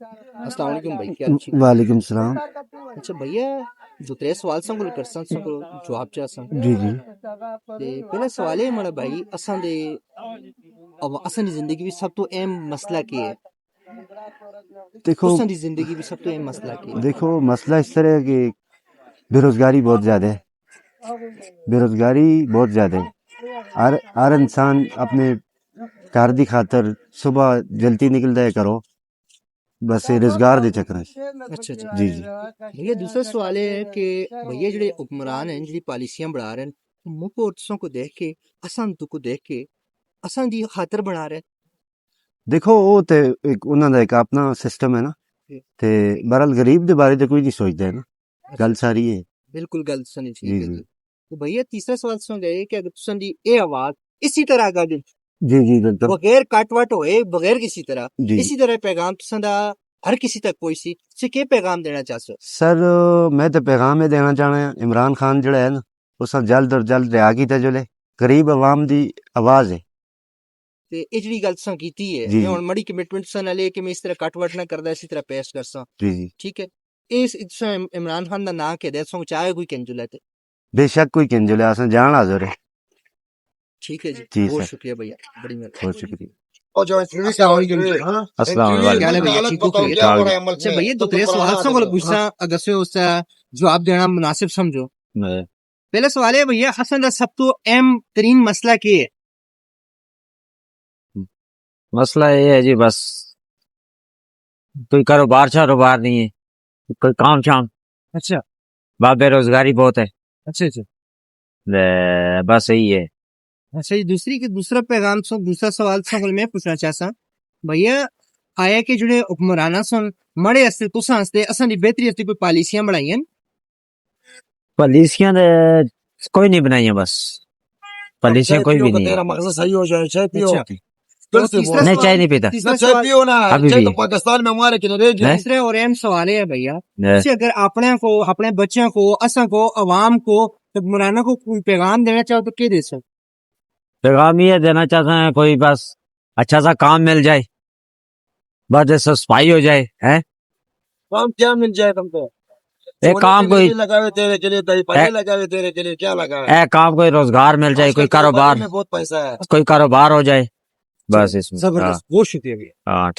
अस्सलाम वालेकुम भाई, क्या हाल है? वालेकुम सलाम। अच्छा भैया, जो तेरे सवाल सन को करसन सन को जवाब चाहसन जी जी। ते पहला सवाल है मेरा भाई, असां दे अब असां दी जिंदगी में सब तो अहम मसला की है? देखो तुसां दी जिंदगी में सब तो अहम मसला की है? देखो मसला इस तरह है कि बेरोजगारी बहुत ज़्यादा है। बेरोजगारी बहुत ज़्यादा है। हर इंसान अपने घर दी खातर सुबह जल्दी निकलता है करो, बस ये रोजगार दे चक्कर अच्छा अच्छा। जी जी। भैया दूसरा सवाल है कि भैया जेडे हुक्मरान हैं जेडी पॉलिसियां बना रहे हैं मुख और तुसां को देख के असां तो को देख के असां दी खातर बना रहे देखो वो ते एक उन्होंने एक अपना सिस्टम है ना, हैं। ते बहरहाल गरीब दे बारे ते कोई नहीं सोचता है ना। अच्छा गल अच्छा, सारी है। बिल्कुल गल सनी जी ठीक है जी जी। तो भैया तीसरा सवाल सुन गए कि अगर तुसां दी ए आवाज इसी तरह गा दे जी जी बिल्कुल। बगैर काटवाट होए बगैर किसी तरह जी इसी तरह पैगाम तुसां दा हर किसी तक पहुंची से क्या पैगाम देना चाहते हो? सर, मैं तो पैगाम ये देना चाहना इमरान खान जड़ा है ना, उस जल्द और जल्द रिहा कीता जुले। गरीब अवाम दी आवाज है। ते ਇਹ ਜਿਹੜੀ ਗੱਲ ਤੁਸਾਂ ਕੀਤੀ ਹੈ जी मैं जी ਹੁਣ ਮੜੀ ਕਮਿਟਮੈਂਟ ਤੁਸਾਂ ਨਾਲ ਲੈ ਕਿ मैं इस तरह कटवट ना करदा इसी तरह पेश करसा जी जी। ठीक है इस तुसां इमरान खान दा नाम के दे तुसां चाहे कोई कंजुला ते बेशक कोई किंजल अस जान हाजिर है। ठीक है जी जी बहुत सर, शुक्रिया भैया बड़ी मेहरबानी बहुत शुक्रिया। और जो अस्सलाम वालेकुम अस्सलाम क्या हाल है वालेकुम। भैया ठीक हो बताओ खैरियत क्या हो ठाक रहा है अमल अच्छा में भैया तो तो तेरे सवाल पुराना से आदमी पूछना अगर से उसका जवाब देना मुनासिब समझो जी। पहला सवाल है भैया हसन दा सब तो अहम तरीन मसला क्या है? मसला ये है जी, बस कोई कारोबार शारोबार नहीं है, कोई काम शाम, अच्छा बा बेरोजगारी बहुत है। अच्छा अच्छा बस यही है। अच्छा जी दूसरी के दूसरा पैगाम सो दूसरा सवाल सा मैं पूछना चाहता भैया आया कि जुड़े हुक्मराना सन मड़े हस्ते तुसां हस्ते असां दी बेहतरी हस्ते कोई पॉलिसियां बनाई हैं पॉलिसियां कोई नहीं बनाई है, बस अब पॉलिसियां चाय कोई पियो भी का नहीं है। तेरा मकसद सही हो जाए चाय पियो अच्छा फिर तो से तीसरा बोल नहीं, सवाल चाय नहीं पीता ना तीसरा चाय सवाल पियो ना अभी चाय भी। तो पाकिस्तान में हमारे किनारे हैं? तीसरे और अहम सवाल है भैया हैं? से अगर अपने को अपने बच्चों को असा को अवाम को हुक्मराना को कोई पैगाम देना चाहो तो क्या दे सो पैगाम ये देना चाहते हैं, कोई बस अच्छा सा काम मिल जाए, बस जैसे सफाई हो जाए है। काम क्या मिल जाए तुमको एक सोने काम के लिए कोई भी लगावे तेरे के लिए दही पल्ले लगावे तेरे के लिए क्या लगावे काम कोई रोजगार मिल जाए, आजकल कोई तेरे बारे कारोबार, में बहुत पैसा है कोई कारोबार हो जाए, बस इसमें। हाँ जबरदस्त बहुत शुक्रिया भैया हाँ।